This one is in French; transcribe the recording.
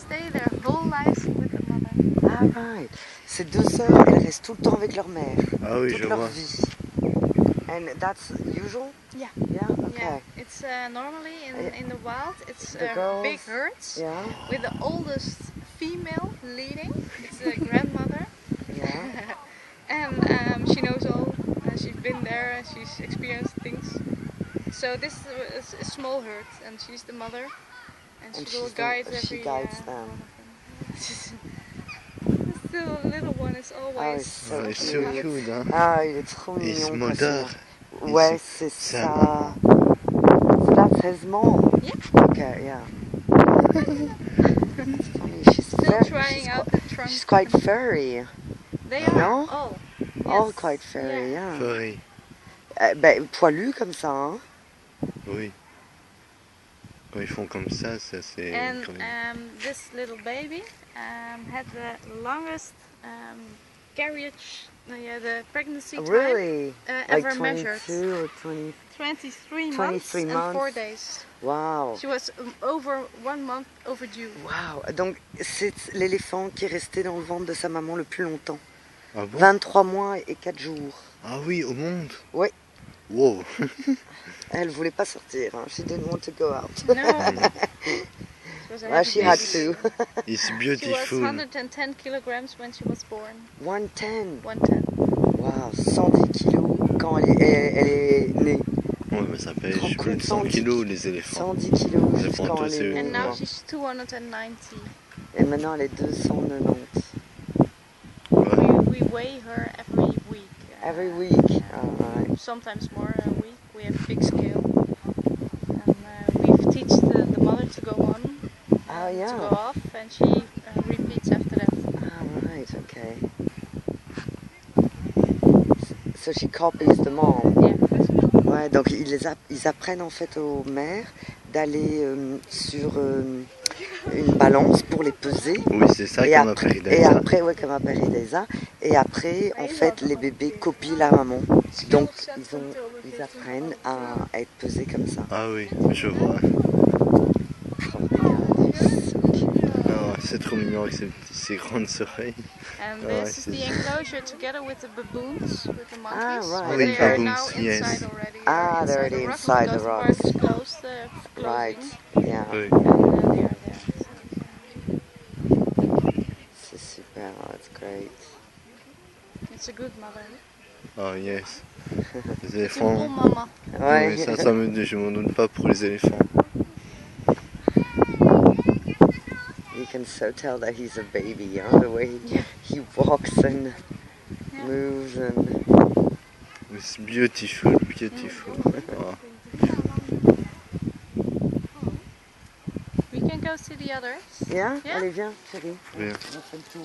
stay their whole lives with the mother. Ah, right. Ces deux sœurs, elles restent tout le temps avec leur mère. Ah oui, toute je leur vois. vie. And that's usual? Yeah. Yeah, okay. Yeah, it's normally in the wild. It's The girls, big herds Yeah, with the oldest female leading. It's the grandmother, yeah. and she knows all. She's been there and she's experienced things. So this is a small herd, and she's the mother, and she will guide every. She guides them. The little one is always. so Oh, it's so cute, hein. Ah, il est trop Et il se mignon. modère. Ouais, c'est ça. So that's his mom. Yeah. Okay, yeah. That's funny. Still trying out the trunk. She's quite furry. They are No? all. All Yes. quite furry, yeah. Furry. Poilu comme ça, hein. Oui. Quand ils font comme ça c'est And quand même... this little baby had the longest carriage, the pregnancy Really? time Like ever measured. 22 or 20? 23 months 23 and months. 4 days. Wow. She was over 1 month overdue. Wow. Donc c'est l'éléphant qui est resté dans le ventre de sa maman le plus longtemps. Ah bon? 23 mois et 4 jours. Ah oui, au monde? Oui. Wow. Elle voulait pas sortir. Hein. She didn't want to go out. No. She was a Well, heavy she had baby. to. It's She was beautiful. 110 kilograms when she was born. 110. 110. Wow. 110 kilos quand elle est née. Ouais, mais ça pèse Rends plus de compte, 100 110 kilos les éléphants. 110 kilos Les juste éléphants, quand elle c'est- est née. And now Wow. she's 290. Et maintenant elle est 290. Ouais. We weigh her every week. Every week. Alright. Sometimes more a week. We have a big scale. And we teach the mother to go on, Oh to go yeah. off, and she repeats after that. Alright, okay. So she copies the mom. Yeah. Ouais, donc ils apprennent en fait aux mères d'aller sur une balance pour les peser. Oui, c'est ça Et comme après, appris et après, ouais, comme appari Daisa. Et après, en fait, les bébés copient la maman. Donc, ils apprennent à être pesés comme ça. Ah oui, je vois. Oh, regardez, so cute. Ah, c'est trop mignon avec ces grandes oreilles. And Oh, I this is see. the enclosure together with the baboons, with the monkeys. right. Oh, They the are baboons, now yes. inside already. Ah, they're already inside the rocks. Because the park is closing. Right, yeah, Oui. And they are there. c'est super, oh, that's great. It's a good mother. Oh yes. Les C'est une éléphants. bonne maman. Ouais, Oui, je m'en doute pas pour les éléphants. you can so tell that he's a baby, hein, the way he walks and moves and... It's beautiful, beautiful. Oh. We can go see the others. Yeah? Yeah. Allez, viens, chérie. Viens. On fait le tour.